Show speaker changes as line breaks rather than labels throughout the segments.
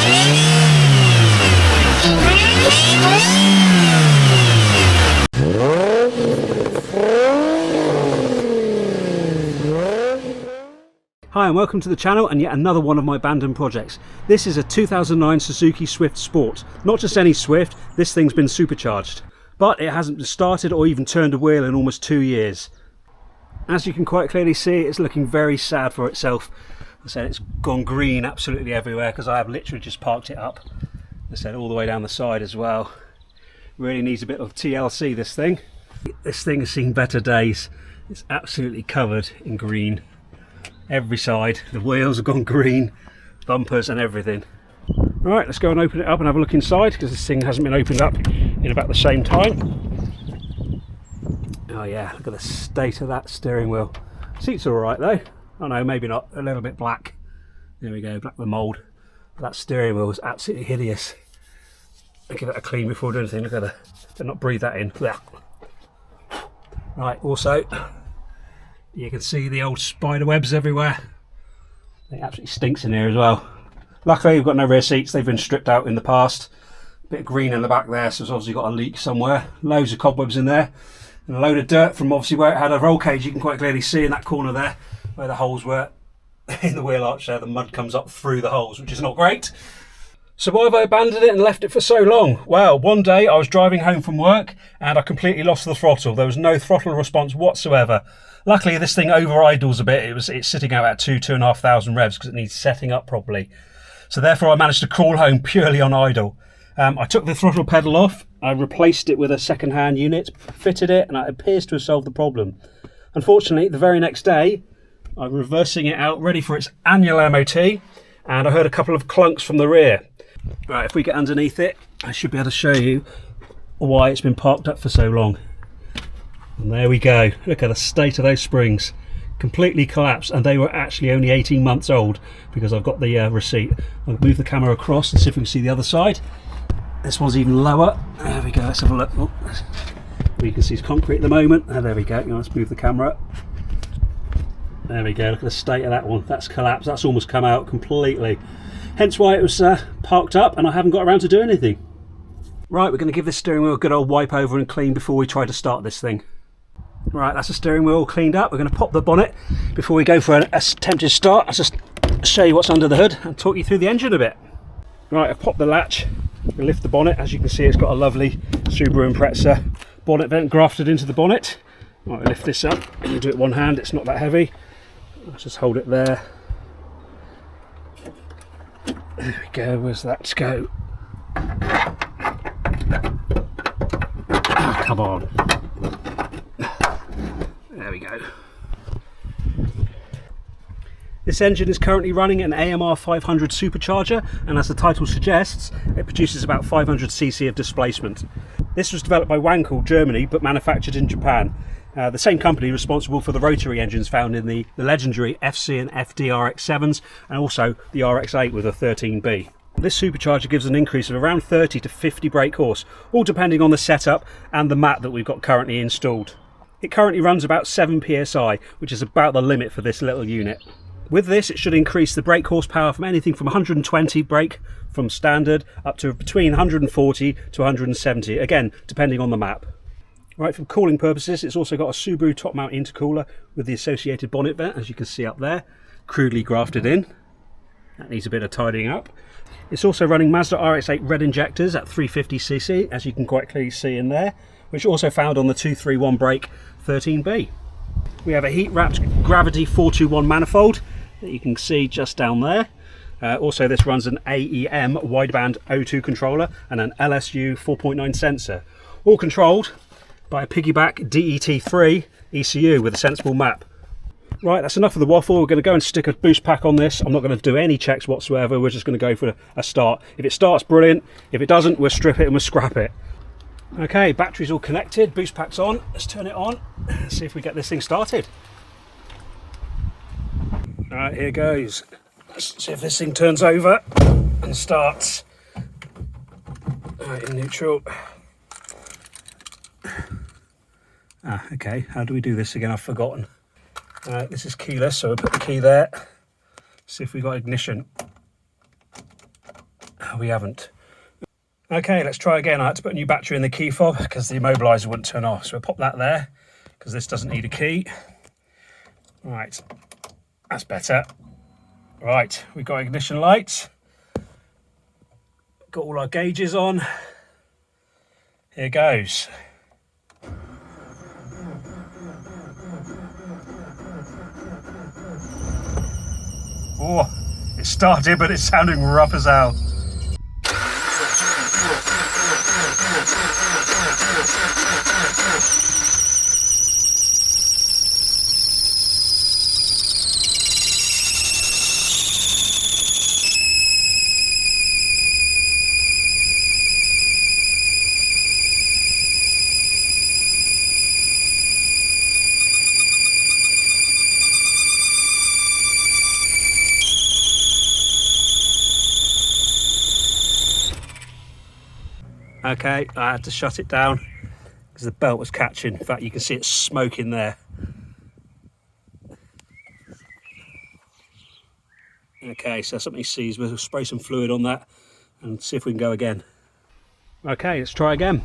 Hi and welcome to the channel and yet another one of my abandoned projects. This is a 2009 Suzuki Swift Sport. Not just any Swift, this thing's been supercharged. But it hasn't started or even turned a wheel in almost 2 years. As you can quite clearly see, it's looking very sad for itself. I said it's gone green absolutely everywhere because I have literally just parked it up. I said all the way down the side as well. Really needs a bit of TLC, this thing. This thing has seen better days. It's absolutely covered in green. Every side, the wheels have gone green, bumpers and everything. Right, let's go and open it up and have a look inside because this thing hasn't been opened up in about the same time. Oh yeah, look at the state of that steering wheel. Seats are alright though. Oh no, maybe not, a little bit black. There we go, black with mould. That steering wheel was absolutely hideous. I'll give it a clean before doing anything. Look at that, did not breathe that in. Right, also, you can see the old spider webs everywhere. It absolutely stinks in here as well. Luckily we've got no rear seats, they've been stripped out in the past. Bit of green in the back there, so it's obviously got a leak somewhere. Loads of cobwebs in there. And a load of dirt from obviously where it had a roll cage. You can quite clearly see in that corner there, where the holes were in the wheel arch there, the mud comes up through the holes, which is not great. So why have I abandoned it and left it for so long? Well, one day I was driving home from work and I completely lost the throttle. There was no throttle response whatsoever. Luckily this thing over idles a bit. It's sitting out at 2,500 revs because it needs setting up properly. So therefore I managed to crawl home purely on idle. I took the throttle pedal off, I replaced it with a second-hand unit, fitted it, and it appears to have solved the problem. Unfortunately, the very next day, I'm reversing it out, ready for its annual MOT, and I heard a couple of clunks from the rear. Right, if we get underneath it, I should be able to show you why it's been parked up for so long. And there we go, look at the state of those springs. Completely collapsed, and they were actually only 18 months old because I've got the receipt. I'll move the camera across and see if we can see the other side. This one's even lower. There we go, let's have a look. Oh, you can see it's concrete at the moment. Oh, there we go, let's move the camera up. There we go, look at the state of that one. That's collapsed, that's almost come out completely. Hence why it was parked up and I haven't got around to doing anything. Right, we're going to give this steering wheel a good old wipe over and clean before we try to start this thing. Right, that's the steering wheel cleaned up. We're going to pop the bonnet before we go for an attempted start. I'll just show you what's under the hood and talk you through the engine a bit. Right, I've popped the latch. We lift the bonnet. As you can see, it's got a lovely Subaru Impreza bonnet vent grafted into the bonnet. Right, we'll lift this up. We'll do it one hand, it's not that heavy. Let's just hold it there. There we go, where's that go? Oh, come on. There we go. This engine is currently running an AMR 500 supercharger, and as the title suggests, it produces about 500 cc of displacement. This was developed by Wankel, Germany, but manufactured in Japan. The same company responsible for the rotary engines found in the legendary FC and FD RX-7s, and also the RX-8 with a 13B. This supercharger gives an increase of around 30 to 50 brake horse, all depending on the setup and the mat that we've got currently installed. It currently runs about 7 psi, which is about the limit for this little unit. With this, it should increase the brake horsepower from anything from 120 brake from standard up to between 140 to 170, again depending on the map. Right, for cooling purposes, it's also got a Subaru top mount intercooler with the associated bonnet vent, as you can see up there, crudely grafted in. That needs a bit of tidying up. It's also running Mazda RX-8 red injectors at 350cc, as you can quite clearly see in there, which also found on the 231 brake 13B. We have a heat-wrapped Gravity 421 manifold that you can see just down there. Also, this runs an AEM wideband O2 controller and an LSU 4.9 sensor, all controlled by a piggyback DET3 ECU with a sensible map. Right, that's enough of the waffle. We're going to go and stick a boost pack on this. I'm not going to do any checks whatsoever. We're just going to go for a start. If it starts, brilliant. If it doesn't, we'll strip it and we'll scrap it. Okay, battery's all connected, boost pack's on. Let's turn it on and see if we get this thing started. Alright, here goes. Let's see if this thing turns over and starts. Alright, in neutral. Okay, how do we do this again? I've forgotten. This is keyless, so we'll put the key there. See if we got ignition. we haven't. Okay, let's try again. I had to put a new battery in the key fob because the immobiliser wouldn't turn off. So we'll pop that there because this doesn't need a key. Right, that's better. Right, we've got ignition lights. Got all our gauges on. Here goes. Oh, it started, but it's sounding rough as hell. Okay, I had to shut it down because the belt was catching. In fact, you can see it smoking there. Okay, so something sees. We'll spray some fluid on that and see if we can go again. Okay, let's try again.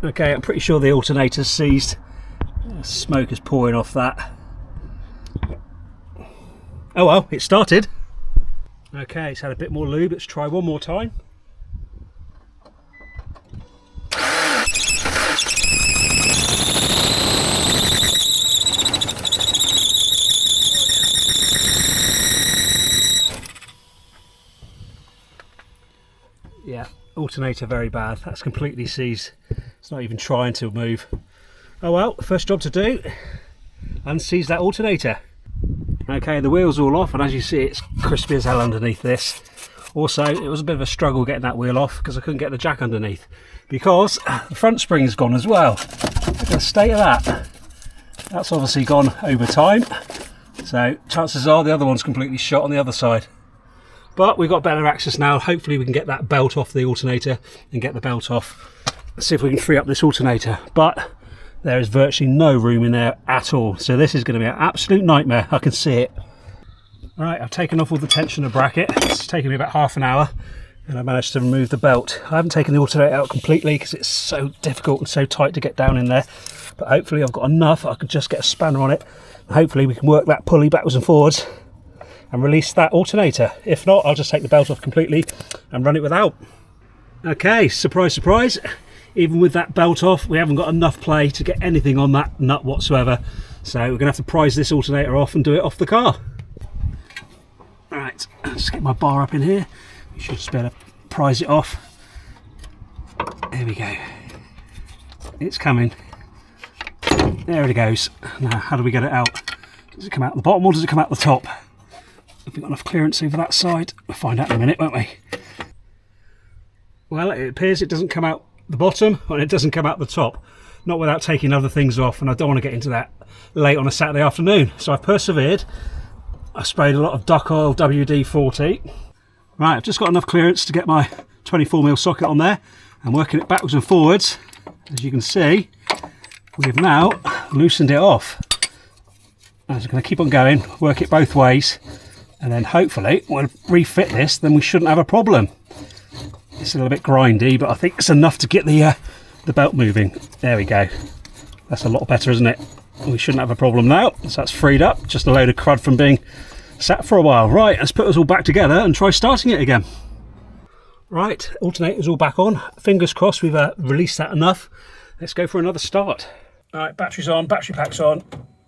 Okay, I'm pretty sure the alternator's seized. Smoke is pouring off that. Oh well, it started. Okay, it's had a bit more lube. Let's try one more time. Yeah, alternator very bad. That's completely seized. It's not even trying to move. Oh well, first job to do. Unseize that alternator. Okay, the wheel's all off, and as you see, it's crispy as hell underneath this. Also, it was a bit of a struggle getting that wheel off because I couldn't get the jack underneath because the front spring's gone as well. Look at the state of that. That's obviously gone over time. So chances are the other one's completely shot on the other side. But we've got better access now. Hopefully we can get that belt off the alternator and get the belt off. Let's see if we can free up this alternator. But there is virtually no room in there at all. So this is going to be an absolute nightmare. I can see it. Right, I've taken off all the tensioner bracket. It's taken me about half an hour and I managed to remove the belt. I haven't taken the alternator out completely because it's so difficult and so tight to get down in there. But hopefully I've got enough. I can just get a spanner on it. And hopefully we can work that pulley backwards and forwards and release that alternator. If not, I'll just take the belt off completely and run it without. Okay, surprise, surprise. Even with that belt off, we haven't got enough play to get anything on that nut whatsoever. So we're gonna have to prise this alternator off and do it off the car. All right, let's get my bar up in here. We should just be able to prise it off. There we go. It's coming. There it goes. Now, how do we get it out? Does it come out the bottom or does it come out the top? Have we got enough clearance over that side? We'll find out in a minute, won't we? Well, it appears it doesn't come out the bottom and it doesn't come out the top. Not without taking other things off, and I don't want to get into that late on a Saturday afternoon. So I've persevered. I sprayed a lot of duck oil WD-40. Right, I've just got enough clearance to get my 24mm socket on there and working it backwards and forwards. As you can see, we've now loosened it off. I'm just going to keep on going, work it both ways, and then hopefully we'll refit this, then we shouldn't have a problem. It's a little bit grindy, but I think it's enough to get the belt moving. There we go. That's a lot better, isn't it? We shouldn't have a problem now. So that's freed up. Just a load of crud from being sat for a while. Right, let's put us all back together and try starting it again. Right, alternator's all back on. Fingers crossed we've released that enough. Let's go for another start. All right, battery's on, battery pack's on,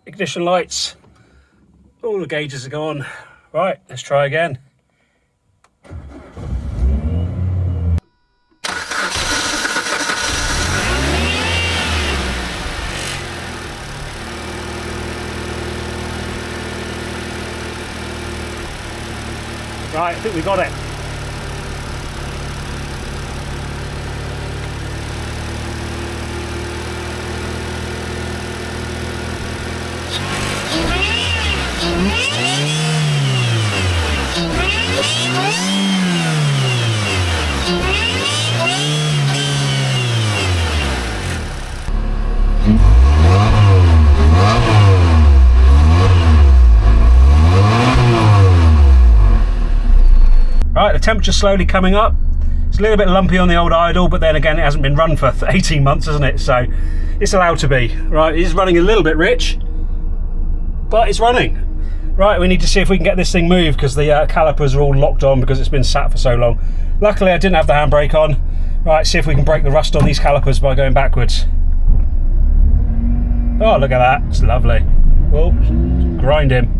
ignition lights. All the gauges are gone. Right, let's try again. Right, I think we got it. temperature slowly coming up. It's a little bit lumpy on the old idle, but then again, it hasn't been run for 18 months, hasn't it? So it's allowed to be. Right, it is running a little bit rich, but it's running. Right, we need to see if we can get this thing moved because the calipers are all locked on because it's been sat for so long. Luckily, I didn't have the handbrake on. Right, see if we can break the rust on these calipers by going backwards. Oh, look at that. It's lovely. Oh, grind him.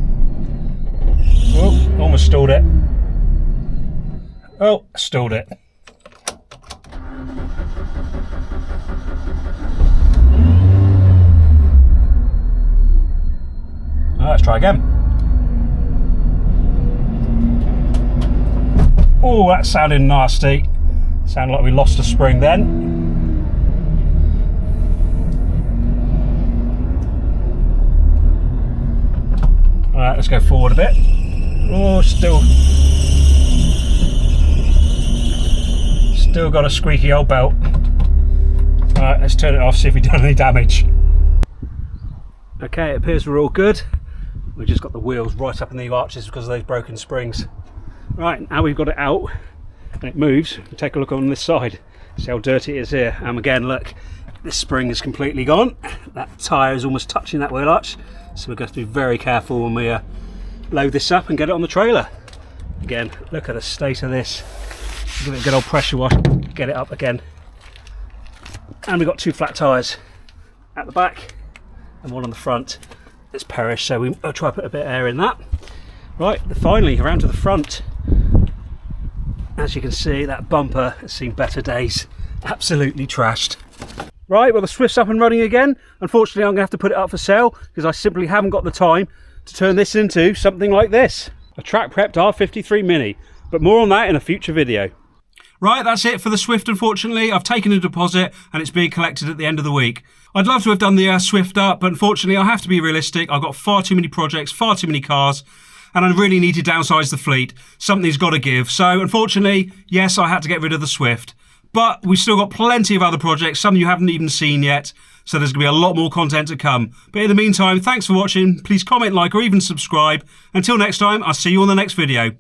Oh, almost stalled it. Oh, stalled it. Oh, let's try again. Oh, that sounded nasty. Sounded like we lost a spring then. Alright, let's go forward a bit. Oh, still got a squeaky old belt. Alright, let's turn it off, see if we've done any damage. Okay, it appears we're all good. We've just got the wheels right up in the arches because of those broken springs. Right, now we've got it out and it moves. We'll take a look on this side, see how dirty it is here. And again, look, this spring is completely gone. That tyre is almost touching that wheel arch. So we're going to have to be very careful when we load this up and get it on the trailer. Again, look at the state of this. Give it a good old pressure wash, get it up again. And we've got 2 flat tyres at the back and one on the front. It's perished, so we'll try to put a bit of air in that. Right, finally around to the front. As you can see, that bumper has seen better days. Absolutely trashed. Right, well, the Swift's up and running again. Unfortunately, I'm going to have to put it up for sale because I simply haven't got the time to turn this into something like this. A track prepped R53 Mini, but more on that in a future video. Right, that's it for the Swift, unfortunately. I've taken a deposit and it's being collected at the end of the week. I'd love to have done the Swift up, but unfortunately I have to be realistic. I've got far too many projects, far too many cars, and I really need to downsize the fleet. Something's got to give. So unfortunately, yes, I had to get rid of the Swift. But we've still got plenty of other projects, some you haven't even seen yet. So there's going to be a lot more content to come. But in the meantime, thanks for watching. Please comment, like, or even subscribe. Until next time, I'll see you on the next video.